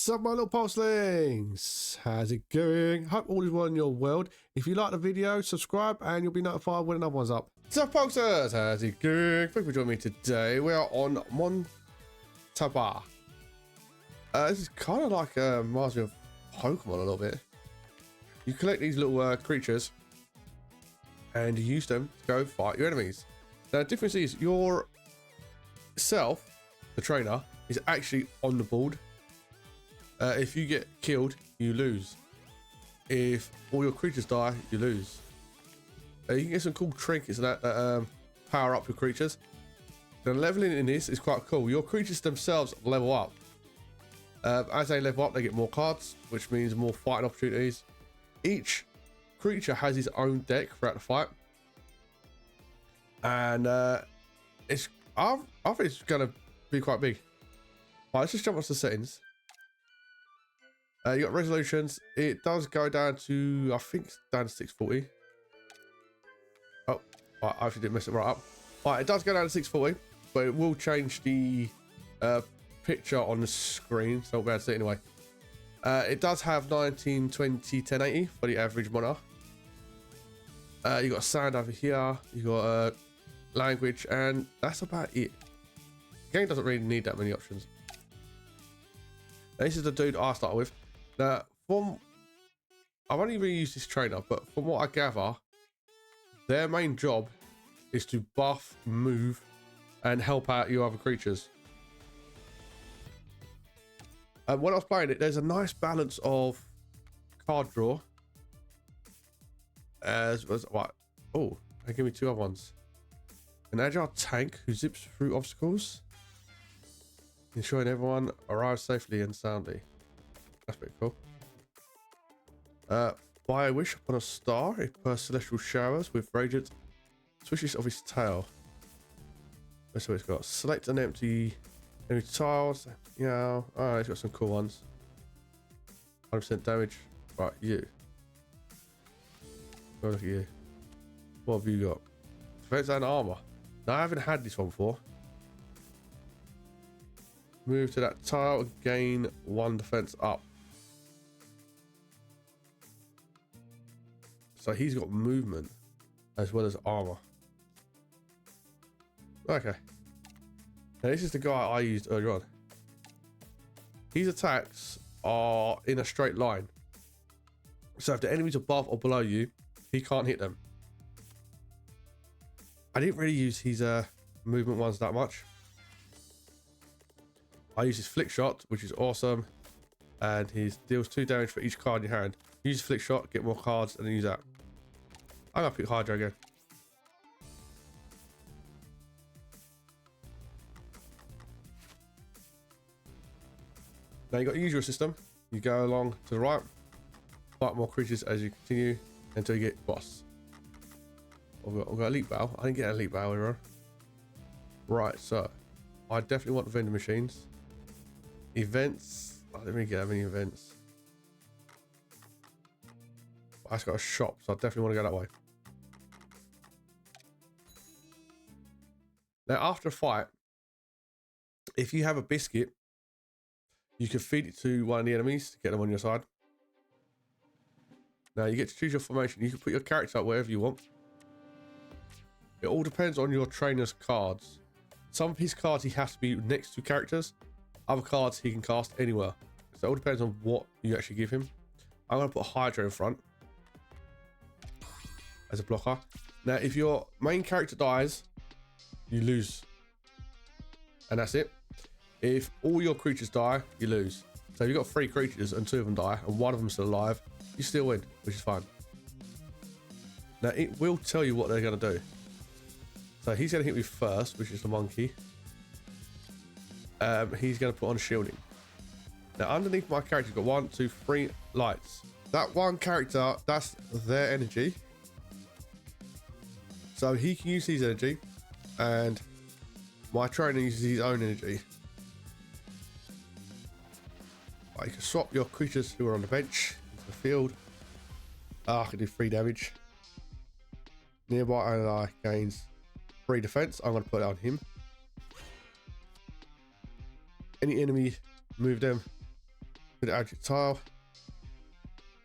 Sup my little pulselings, how's it going? Hope all is well in your world. If you like the video, subscribe and you'll be notified when another one's up. Sup pulsers, how's it going? Thank you for joining me today. We are on Montabi. This is kind of like reminds me of Pokemon a little bit. You collect these little creatures and you use them to go fight your enemies. Now the difference is yourself, the trainer, is actually on the board. If you get killed, you lose. If all your creatures die, you lose. You can get some cool trinkets that power up your creatures. The leveling in this is quite cool. Your creatures themselves level up. As they level up, they get more cards, which means more fighting opportunities. Each creature has his own deck throughout the fight, and I think it's gonna be quite big. Right, let's just jump onto the settings. You got resolutions. It does go down to, I think it's down to 640. Oh, right, I actually didn't mess it right up. Right, it does go down to 640, but it will change the picture on the screen, so we'll be able to see it anyway. It does have 1920 1080 for the average monitor. You got sound over here. You got language, and that's about it. The game doesn't really need that many options. Now, this is the dude I started with. Now, I've only really used this trainer, but from what I gather, their main job is to buff, move, and help out your other creatures. And when I was playing it, there's a nice balance of card draw. As was what? Oh, they give me two other ones. An agile tank who zips through obstacles, ensuring everyone arrives safely and soundly. That's pretty cool. Fire wish upon a star, it bursts celestial showers with radiant swishes of his tail. That's what it's got. Select an empty tiles. Yeah, oh, it's got some cool ones. 100% damage. Right, you. Go look at you. What have you got? Defense and armor. Now I haven't had this one before. Move to that tile and gain 1 defense up. So he's got movement as well as armor. Okay. Now this is the guy I used earlier on. His attacks are in a straight line. So if the enemies above or below you, he can't hit them. I didn't really use his movement ones that much. I use his flick shot, which is awesome, and he deals 2 damage for each card in your hand. Use flick shot, get more cards, and then use that. I'm gonna pick Hydra again. Now you got the usual system. You go along to the right, fight more creatures as you continue until you get boss. I've got elite battle. I didn't get an elite battle here. Right, so I definitely want the vending machines. Events. I didn't really get that many events. I just got a shop, so I definitely want to go that way. Now, after a fight, if you have a biscuit, you can feed it to one of the enemies to get them on your side. Now, you get to choose your formation. You can put your character up wherever you want. It all depends on your trainer's cards. Some of his cards, he has to be next to characters. Other cards, he can cast anywhere. So it all depends on what you actually give him. I'm going to put Hydra in front as a blocker. Now, if your main character dies, you lose. And that's it. If all your creatures die, you lose. So if you've got 3 creatures and 2 of them die and 1 of them's still alive, you still win, which is fine. Now, it will tell you what they're going to do. So he's going to hit me first, which is the monkey. He's going to put on shielding. Now, underneath my character, you've got 1, 2, 3 lights. That one character, that's their energy. So he can use his energy, and my trainer uses his own energy. Right, you can swap your creatures who are on the bench into the field. I can do 3 damage. Nearby ally gains 3 defense. I'm going to put it on him. Any enemy, move them then add your tile,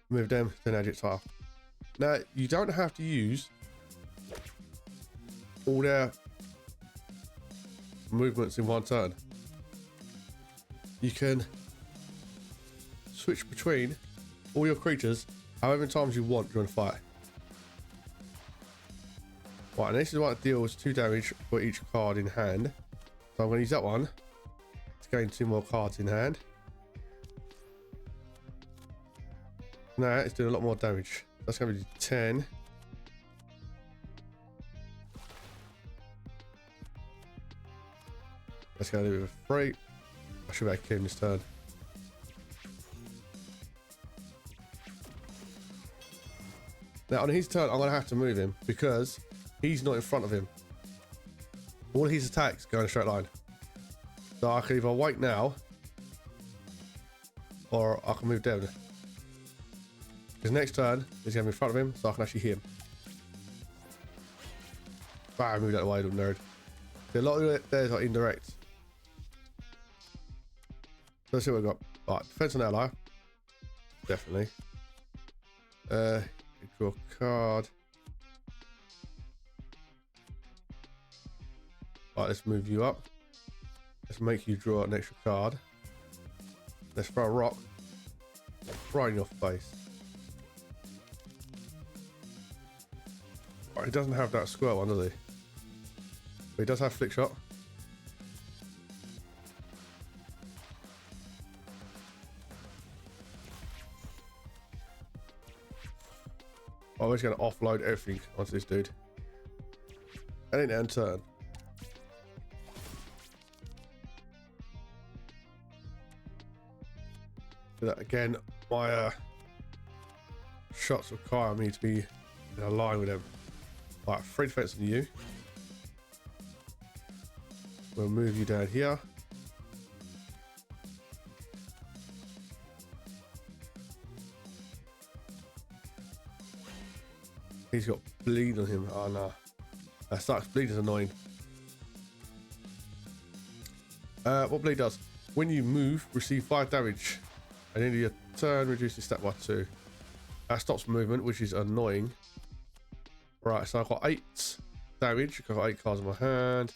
move them, then add your tile. Now you don't have to use all their movements in one turn. You can switch between all your creatures however many times you want during a fight. Right, and this is what deals 2 damage for each card in hand. So I'm going to use that one to gain 2 more cards in hand. Now it's doing a lot more damage. That's going to be 10. That's going to do with a 3. I should be able to kill him this turn. Now on his turn, I'm going to have to move him because he's not in front of him. All his attacks go in a straight line. So I can either wait now or I can move down. His next turn is going to be in front of him, so I can actually hit him. Bam, move out of the way, little nerd. See, a lot of it there is like indirect. So let's see what we've got. Right, defense on ally. Definitely. Draw a card. Right, let's move you up. Let's make you draw an extra card. Let's throw a rock right in your face. Right, he doesn't have that square one, does he? But he does have flick shot. Oh, we're just going to offload everything onto this dude. And then end turn. Do that again. My shots require me to be in a line with them. Right, 3 defense on you. We'll move you down here. He's got bleed on him. Oh no. That sucks. Bleed is annoying. What bleed does? When you move, receive 5 damage. And end of your turn, reduce the stat by 2. That stops movement, which is annoying. Right, so I've got 8 damage. I've got 8 cards in my hand.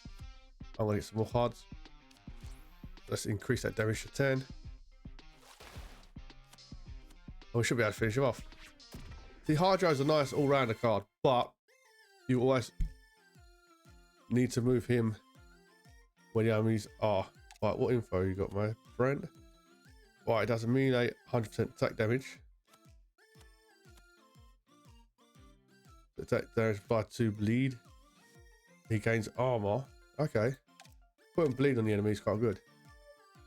I'm going to get some more cards. Let's increase that damage to 10. Oh, we should be able to finish him off. The Hydro is a nice all-rounder card, but you always need to move him when the enemies are. Right, what info you got, my friend? Right, it does a melee 100% attack damage. Attack damage by 2 bleed. He gains armor. Okay. Putting bleed on the enemy is quite good.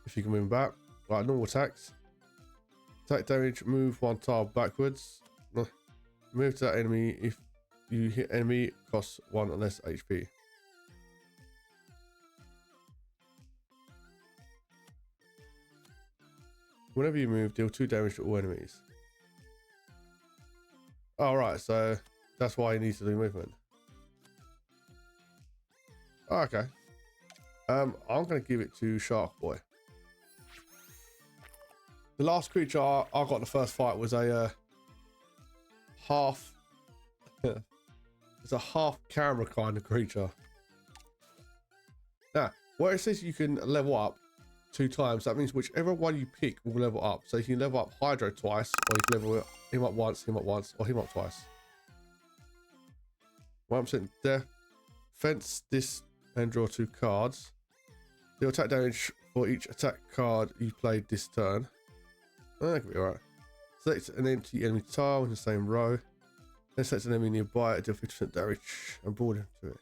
If you can move him back. Right, normal attacks. Attack damage, move 1 tile backwards. Move to that enemy. If you hit enemy, costs 1 less HP. Whenever you move, deal 2 damage to all enemies. Oh, right, so that's why he needs to do movement. Oh, okay. I'm going to give it to Shark Boy. The last creature I got in the first fight was a half... it's a half camera kind of creature. Now, where it says you can level up 2 times, that means whichever one you pick will level up. So you can level up Hydro twice, or you can level him up once, or him up twice. 1% defense, this, and draw 2 cards. Deal attack damage for each attack card you played this turn. Oh, that could be alright. Select an empty enemy tile in the same row. Then select an enemy nearby, deal 50% damage and board him to it.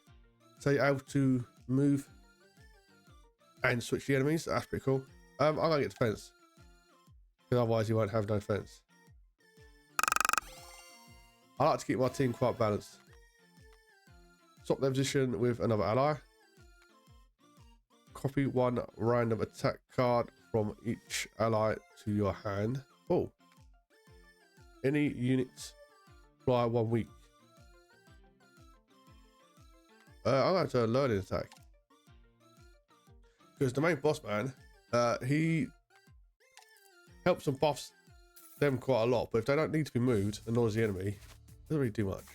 So you're able to move and switch the enemies. That's pretty cool. I'm gonna get defense, because otherwise you won't have no defense. I like to keep my team quite balanced. Swap their position with another ally. Copy 1 random attack card from each ally to your hand. Oh, any units fly 1 week. I'm going to learn an attack, because the main boss man, he helps and buffs them quite a lot. But if they don't need to be moved, and nor does the enemy, it doesn't really do much.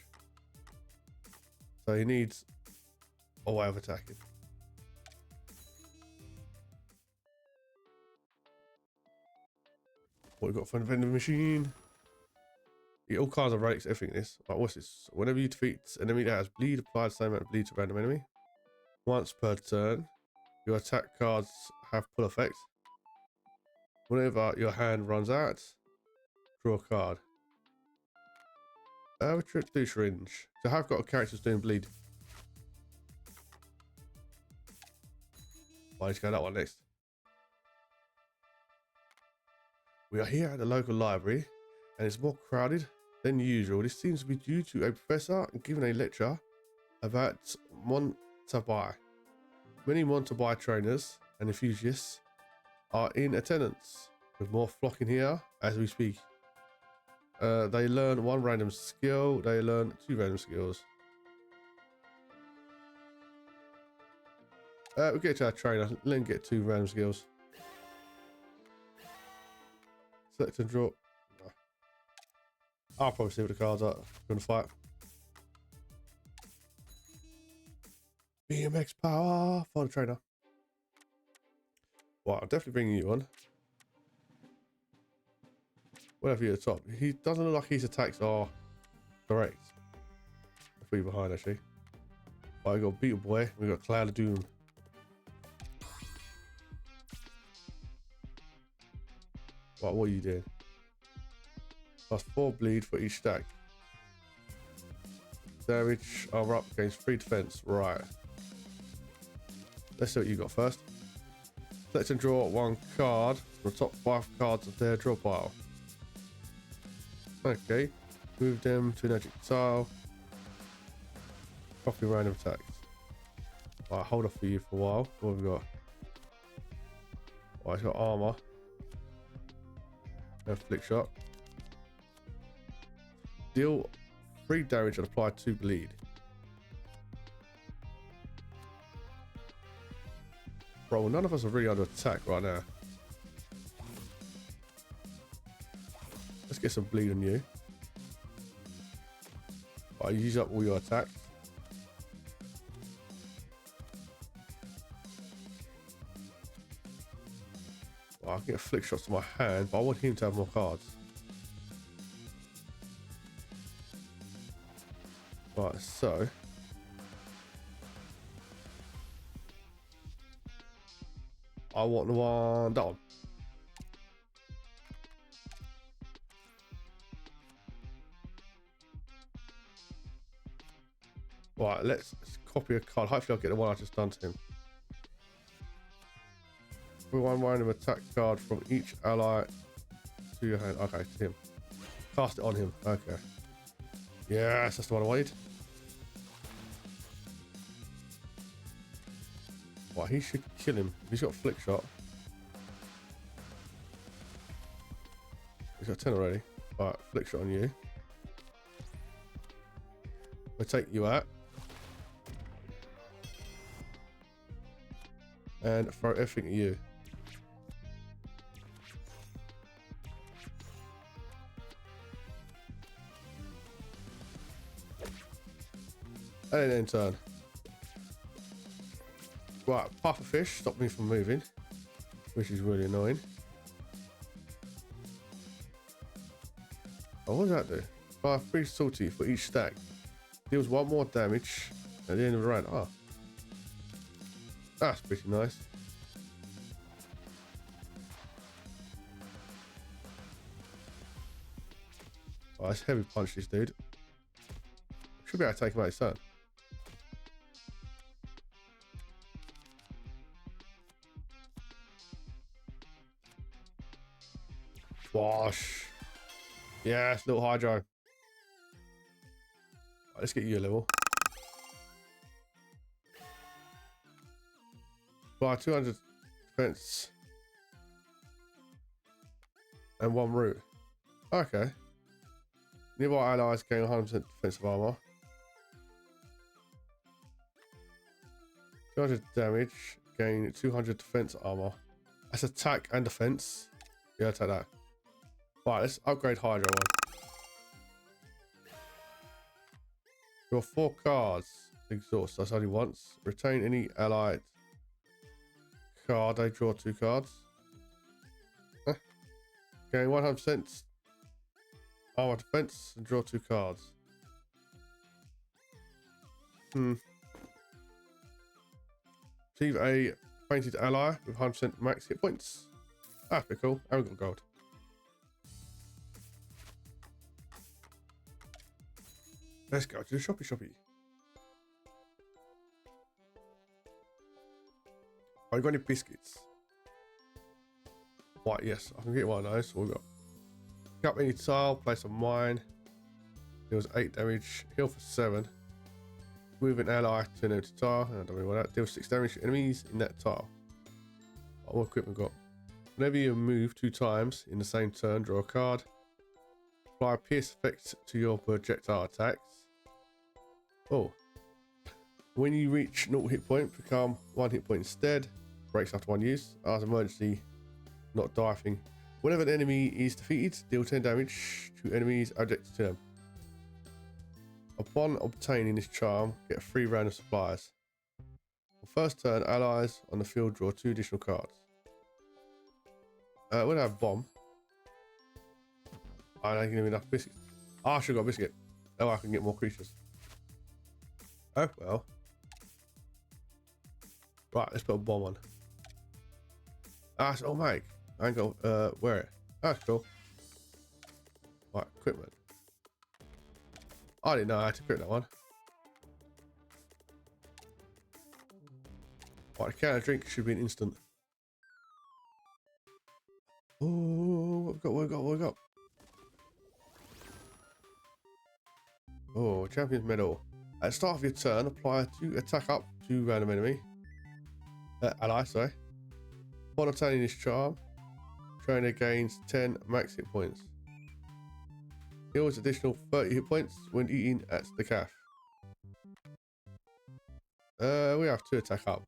So he needs a way of attacking. What we got from the vending machine? Yeah, all kinds of relics, everything this. Right, what's this? Whenever you defeat an enemy that has bleed, apply the same amount of bleed to a random enemy. Once per turn, your attack cards have pull effect. Whenever your hand runs out, draw a card. Do syringe. So I have got characters doing bleed. I need to go that one next. We are here at the local library, and it's more crowded than usual. This seems to be due to a professor giving a lecture about Montabi. Many Montabi trainers and enthusiasts are in attendance, with more flocking here as we speak. They learn one random skill. They learn 2 random skills. We'll get to our trainer. Let him get 2 random skills. Select and draw. No. I'll probably see what the cards are. Gonna fight. BMX power for the trainer. Well, I'm definitely bringing you on. Whatever you're at the top. He doesn't look like his attacks are correct. I'll put you behind actually. Right, we got Beetle Boy. We got Cloud of Doom. Right, what are you doing? +4 bleed for each stack. Damage armor up against 3 defense. Right. Let's see what you got first. Select and draw 1 card from the top 5 cards of their draw pile. Okay. Move them to an magic tile. Copy random attacks. Right, hold off for you for a while. What have we got? Right, it's got armor. And flick shot. Deal 3 damage and apply 2 bleed. Bro, well, none of us are really under attack right now. Let's get some bleed on you. Right, use up all your attacks. Well, I can get flick shots to my hand, but I want him to have more cards. Right, so I want the one, that one. Right, let's copy a card. Hopefully I'll get the one I just done to him. One random attack card from each ally to your hand. Okay, to him. Cast it on him. Okay. Yes, that's the one I wanted. Right, he should kill him. He's got a flick shot. He's got 10 already. Alright, flick shot on you. We'll take you out. And throw everything at you. And then turn. Right, puffer fish stopped me from moving, which is really annoying. Oh, what does that do? Fire 3 salty for each stack. Deals 1 more damage at the end of the round. Oh, that's pretty nice. Oh, let's heavy punch this dude. Should be able to take him out his turn. Wash. Yes, little hydro. Right, let's get you a level. Buy 200 defense and 1 root. Okay. Nearby allies gain 100% defensive armor. 200 damage, gain 200 defense armor. That's attack and defense. Yeah, I'll take that. Right, let's upgrade Hydra one. Draw 4 cards. Exhaust. That's only once. Retain any allied card. They draw 2 cards. Huh. Gain 100% armor defense and draw 2 cards. Achieve a painted ally with 100% max hit points. Ah, pretty cool. I haven't got gold. Let's go to the shoppy. Oh, you got any biscuits? Right, yes, I can get one of those. So we've got pick up any tile, place on mine. Deals 8 damage, heal for 7. Move an ally to an empty tile. I don't really want that. Deals 6 damage to enemies in that tile. What equipment we got? Whenever you move 2 times in the same turn, draw a card. Apply a pierce effect to your projectile attacks. Oh. When you reach 0 hit point, become 1 hit point instead. Breaks after 1 use. As emergency, not die thing. Whenever an enemy is defeated, deal 10 damage to enemies objected to them. Upon obtaining this charm, get a free round of supplies. On first turn, allies on the field draw 2 additional cards. We'll have bomb. I don't give me enough biscuits. Oh, I should have got a biscuit. Oh, I can get more creatures. Oh well. Right, let's put a bomb on. Ah, it's automatic. I ain't got wear it. That's cool. Right, equipment. I didn't know I had to equip that one. Right, the can of drink should be an instant. Oh, what we got? Oh, champion's medal. At the start of your turn, apply to attack up to random enemy. Ally, sorry. Upon obtaining this charm, trainer gains 10 max hit points. Heals additional 30 hit points when eating at the calf. We have 2 attack up.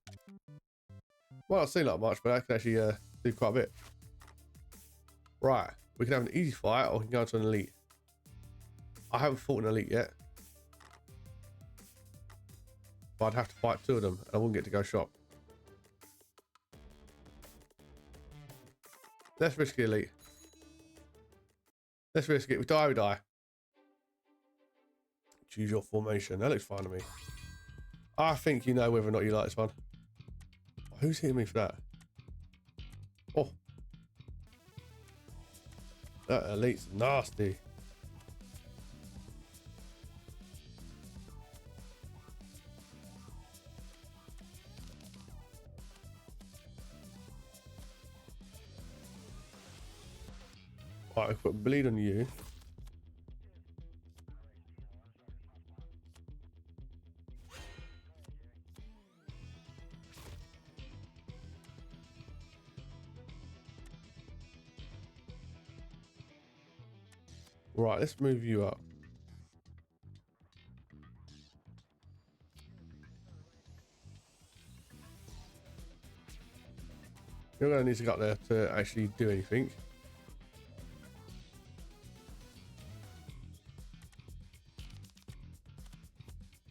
Well, not seem like much, but I can actually do quite a bit. Right, we can have an easy fight or we can go to an elite. I haven't fought an elite yet. But I'd have to fight 2 of them and I wouldn't get to go shop. Let's risk the elite. Let's risk it. We die. Choose your formation. That looks fine to me. I think you know whether or not you like this one. Who's hitting me for that? Oh. That elite's nasty. Right, I put bleed on you. Right, let's move you up. You're going to need to get up there to actually do anything.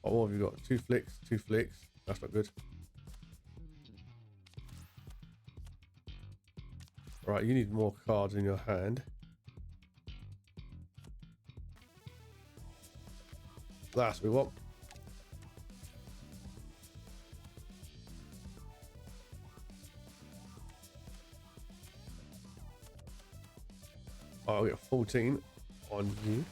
What have you got? 2 flicks, 2 flicks. That's not good. Right, you need more cards in your hand. That's what we want. I'll get 14 on you.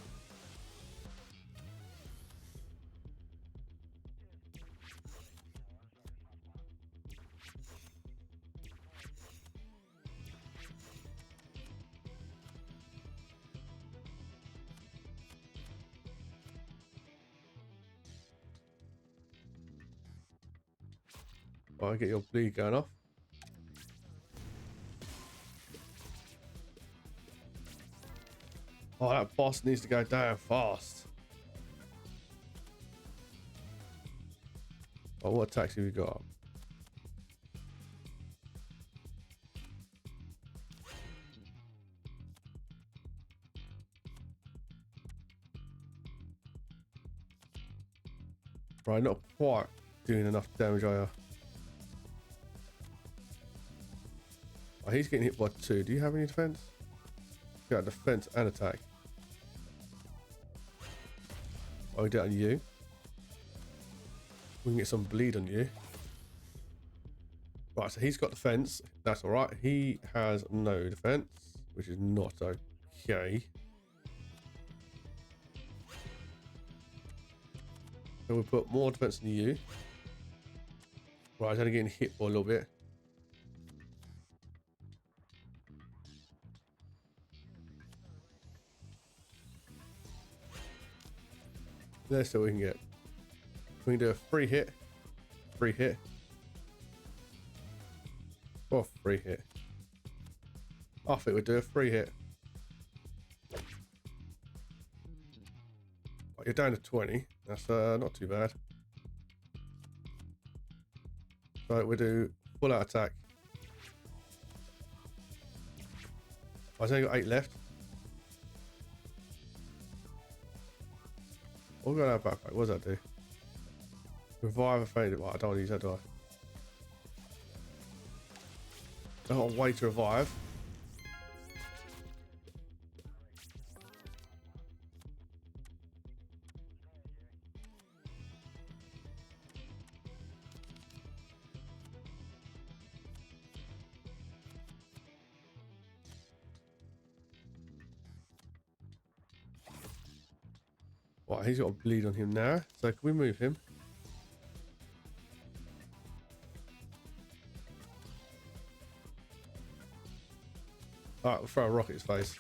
I'll get your bleed going off. Oh, that boss needs to go down fast. Oh, what attacks have we got? Right, not quite doing enough damage, are you? Oh, he's getting hit by 2. Do you have any defense? You got defense and attack. Oh, we do it on you. We can get some bleed on you. Right, so he's got defense. That's all right. He has no defense, which is not okay. So we'll put more defense than you. Right, he's only getting hit by a little bit. Let's see what we can get. We can do a free hit. Free hit. Or free hit. I think we'll do a free hit. Right, you're down to 20. That's not too bad. So we'll do full out attack. I've only got 8 left. We'll go down backpack. What does that do? Revive a fainted. Well, I don't want to use that, do I? I've got a way to revive. Right, he's got a bleed on him now. So can we move him? Alright, we'll throw a rocket in his face.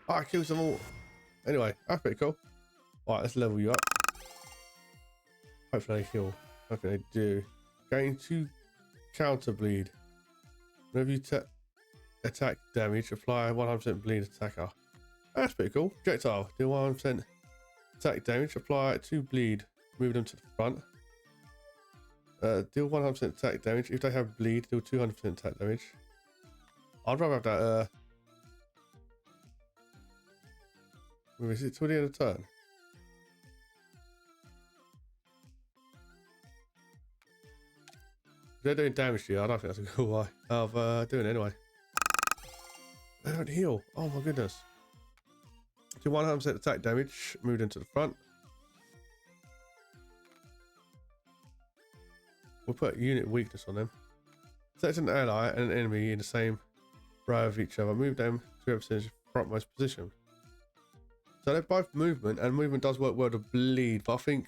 Alright, kills them all. Anyway, that's pretty cool. Alright, let's level you up. Hopefully they heal. What can they do? Gain 2 counter bleed. Whenever you attack damage, apply 100% bleed attacker. That's pretty cool. Projectile. Deal 100% attack damage. Apply 2 bleed. Move them to the front. Deal 100% attack damage. If they have bleed, deal 200% attack damage. I'd rather have that. Is it till the end of the turn? If they're doing damage to you, I don't think that's a good way of doing it anyway. They don't heal. Oh my goodness. Do 100% attack damage. Move them to the front. We'll put unit weakness on them. Select an ally and an enemy in the same row of each other. Move them to a frontmost position. So they're both movement, and movement does work well to bleed, but I think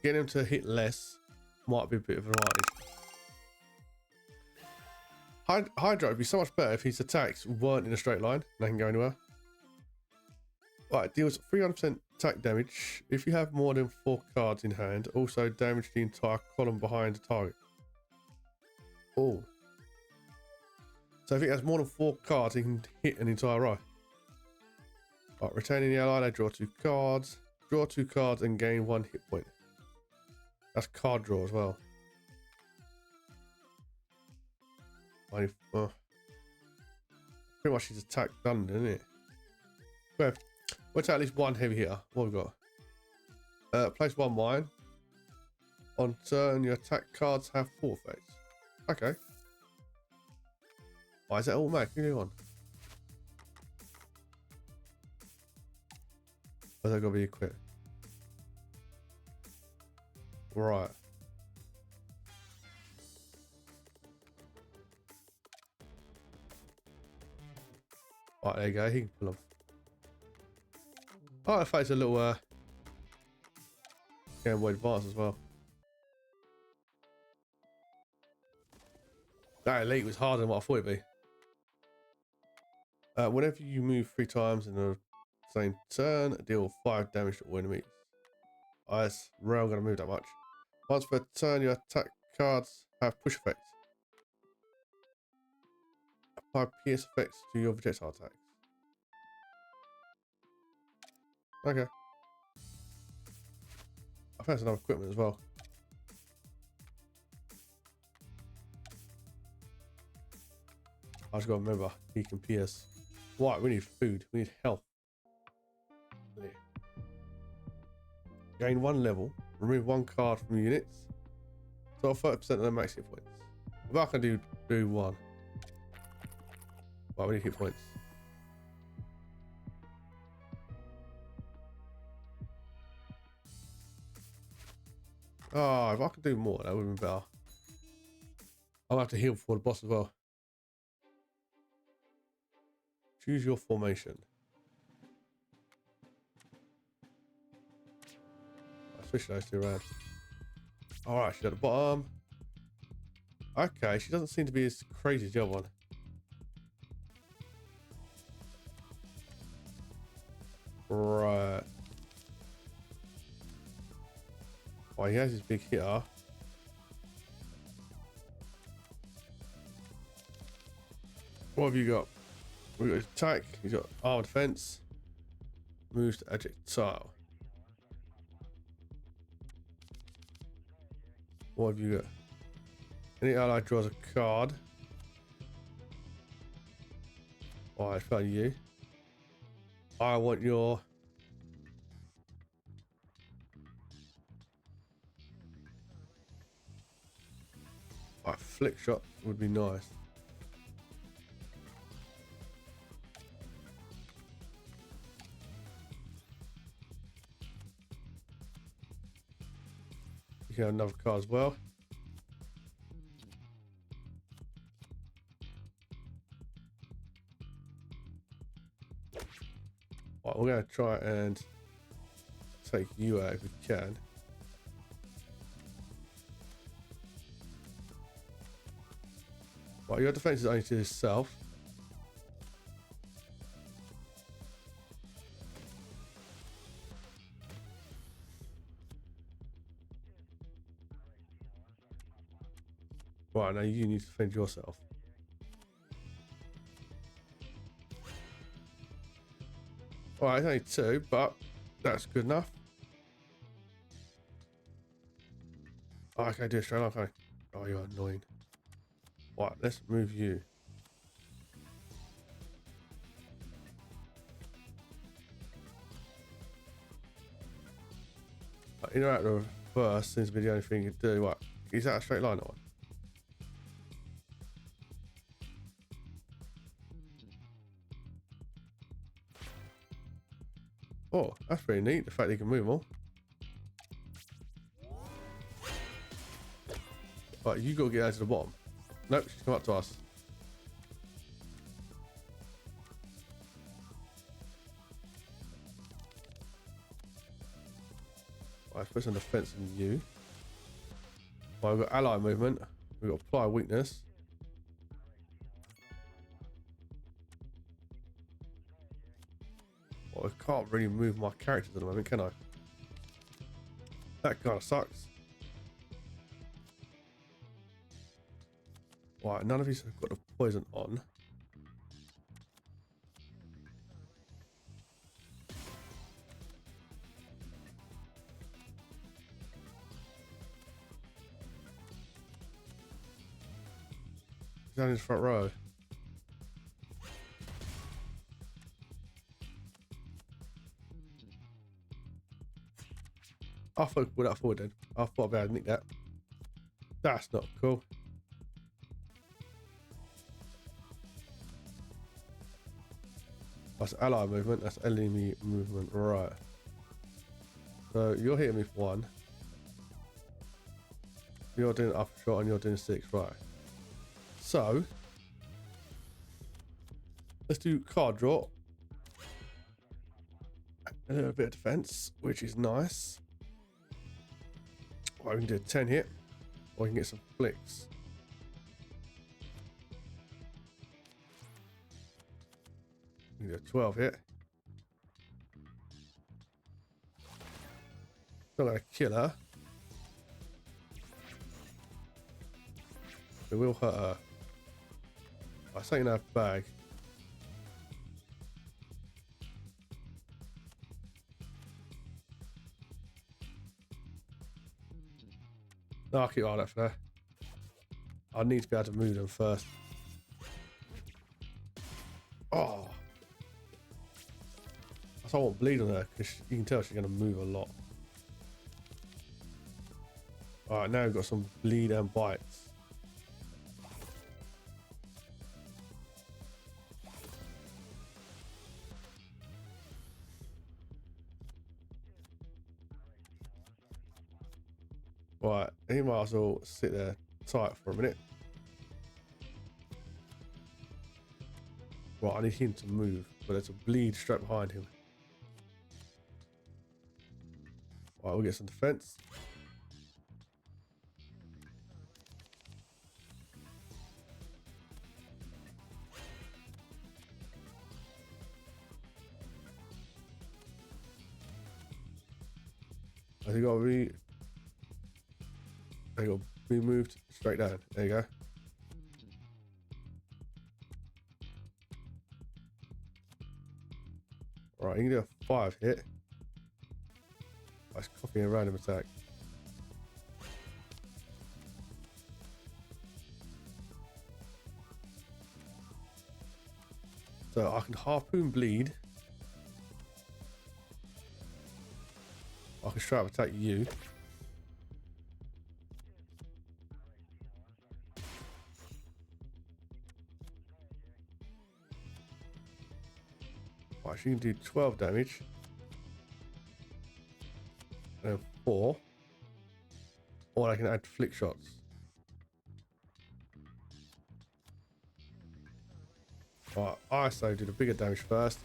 getting them to hit less might be a bit of an advantage. Hydra would be so much better if his attacks weren't in a straight line. They can go anywhere. Right, deals 300% attack damage. If you have more than 4 cards in hand, also damage the entire column behind the target. Oh. So if he has more than 4 cards, he can hit an entire row. Right, retaining the ally, they draw 2 cards. Draw 2 cards and gain 1 hit point. That's card draw as well. Pretty much his attack done, isn't it? Okay. We'll take at least 1 heavy hitter. What have we got? Place 1 mine. On turn, your attack cards have 4 effects. Okay. Why is that automatic? Who do on? Or is that got to be equipped? Right. Right, there you go. He can pull them. Oh, I face a little Game Boy Advance as well. That elite was harder than what I thought it'd be. Whenever you move 3 times in the same turn, deal 5 damage to all enemies. It's rare I'm going to move that much. Once per turn, your attack cards have push effects. Apply pierce effects to your projectile attacks. Okay. I found some other equipment as well. I just got to remember, he can pierce. Right, we need food. We need health. Gain 1 level. Remove 1 card from units. So 30% of the max hit points. If I can do 1. Right, we need hit points. Oh, if I could do more, that would have been better. I'll have to heal before the boss as well. Choose your formation. I'll switch those two around. Alright, she's at the bottom. Okay, she doesn't seem to be as crazy as the other one. Right. Oh, he has his big hitter. What have you got? We've got attack, he's got armor defense, moves to projectile. What have you got? Any ally draws a card. Oh, I found you. I want your... Right, flick shot would be nice. You can have another card as well. Right, we're going to try and take you out if we can. Right, your defense is only to yourself. Right, now you need to defend yourself. Alright, it's only 2, but that's good enough. Oh, I can't do it straight on, can I? Oh, you're annoying. Right, let's move you. Right, interact with reverse seems to be the only thing you can do. What? Is that a straight line or what? Oh, that's pretty neat, the fact that you can move them all. Right, you gotta get down to the bottom. Nope, she's come up to us. Right, let's put some defense in you. Right, we've got ally movement. We've got apply weakness. Well, I can't really move my characters at the moment, can I? That kind of sucks. Right, none of these have got the poison on. Down in his front row. I thought I'd put that forward then. I thought I'd be able to nick that. That's not cool. That's ally movement, that's enemy movement, right. So you're hitting me for 1. You're doing up shot and you're doing 6, right. So let's do card draw. A little bit of defense, which is nice. Right, we can do a 10 hit, or we can get some flicks. We can do a 12 hit. Not gonna kill her. It will hurt her. I say in her bag. No, I'll keep all that for now. I need to be able to move them first. Oh. I want bleed on her because you can tell she's going to move a lot. All right, now we've got some bleed and bites. Right, he might as well sit there tight for a minute. Right, I need him to move, but there's a bleed straight behind him. Right, we'll get some defense. I think I'll be. There you go. Be moved straight down. There you go. Right, you can do a 5 hit. Let's copy a random attack. So I can harpoon bleed. I can straight up attack you. Right, she can do 12 damage. And then 4. Or I can add flick shots. Right, I say do the bigger damage first.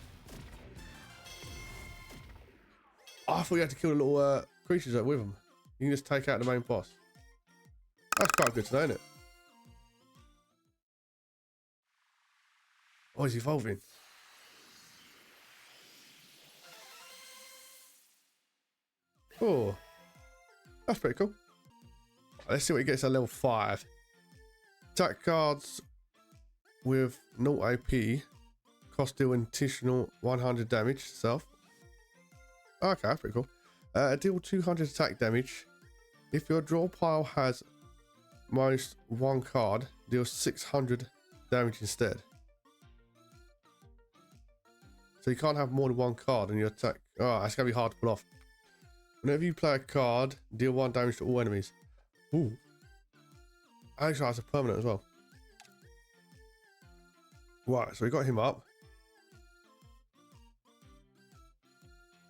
I thought you had to kill the little creatures that with them. You can just take out the main boss. That's quite good to know, isn't it? Oh, he's evolving. Oh, that's pretty cool. Let's see what he gets at level 5. Attack cards with 0 AP cost deal an additional 100 damage self. Okay, that's pretty cool. Deal 200 attack damage. If your draw pile has minus 1 card, deal 600 damage instead. So you can't have more than 1 card in your attack. Oh, that's gonna be hard to pull off. Whenever you play a card, deal 1 damage to all enemies. Ooh. Actually, that's a permanent as well. Right, so we got him up.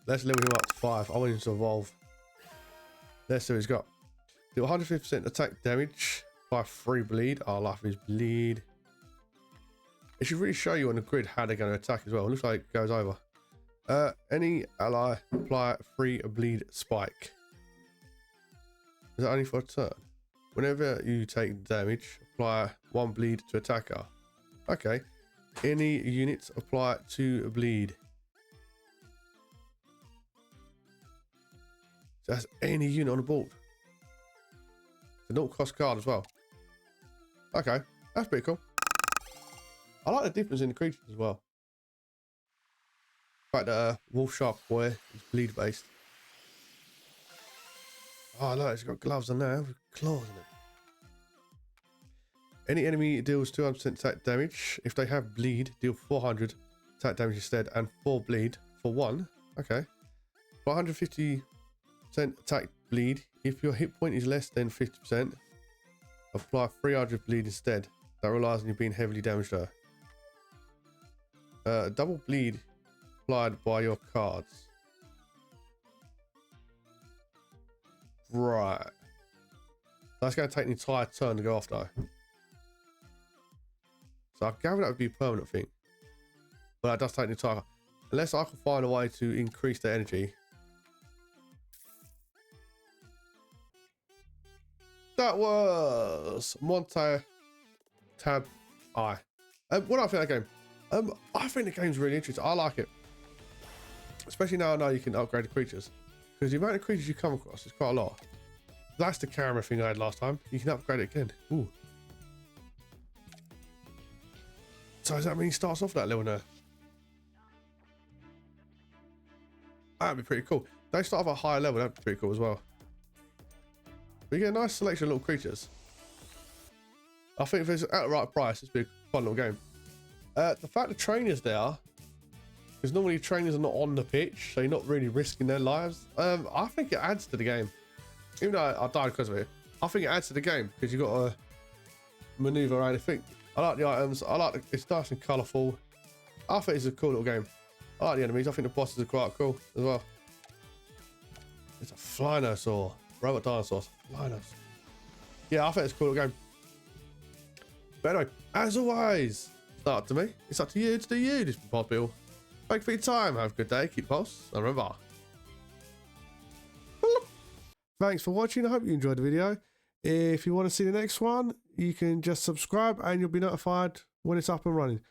Let's level him up to 5. I want him to evolve. Let's see what he's got. Do 150% attack damage. Apply 3 bleed. I like his bleed. It should really show you on the grid how they're going to attack as well. It looks like it goes over. Any ally apply 3 bleed spike. Is that only for a turn? Whenever you take damage, apply 1 bleed to attacker. Okay. Any units apply 2 bleed. So that's any unit on the board. It's a 0 cost card as well. Okay, that's pretty cool. I like the difference in the creatures as well. The fact that Wolf Shark Boy is bleed based. Oh look, it's got gloves on there with claws in it. Any enemy deals 200% attack damage. If they have bleed, deal 400 attack damage instead and 4 bleed for 1. Okay. 150% attack bleed. If your hit point is less than 50%, apply 300 bleed instead. That relies on you being heavily damaged though. Double bleed applied by your cards. Right. That's going to take an entire turn to go off though. So I gather that would be a permanent thing. But that does take an entire... Unless I can find a way to increase the energy. That was Montabi. What do I think of that game? I think the game's really interesting. I like it. Especially now I know you can upgrade the creatures. Because the amount of creatures you come across is quite a lot. That's the camera thing I had last time. You can upgrade it again. Ooh. So does that mean he starts off that level now? That'd be pretty cool. They start off at a higher level. That'd be pretty cool as well. But you get a nice selection of little creatures. I think if it's at the right price, it's be a fun little game. The fact the trainers there, because normally trainers are not on the pitch, so you're not really risking their lives. I think it adds to the game. Even though I died because of it, I think it adds to the game because you've got to maneuver around. I think I like the items. I like it's nice and colourful. I think it's a cool little game. I like the enemies. I think the bosses are quite cool as well. It's a Flynosaur. Robot dinosaurs. Flynosaur. Yeah, I think it's a cool little game. But anyway, as always, it's not up to me. It's up to you to do you. This is Pulsebeetle. Thank you for your time. Have a good day. Keep pulse. And remember. Thanks for watching. I hope you enjoyed the video. If you want to see the next one, you can just subscribe and you'll be notified when it's up and running.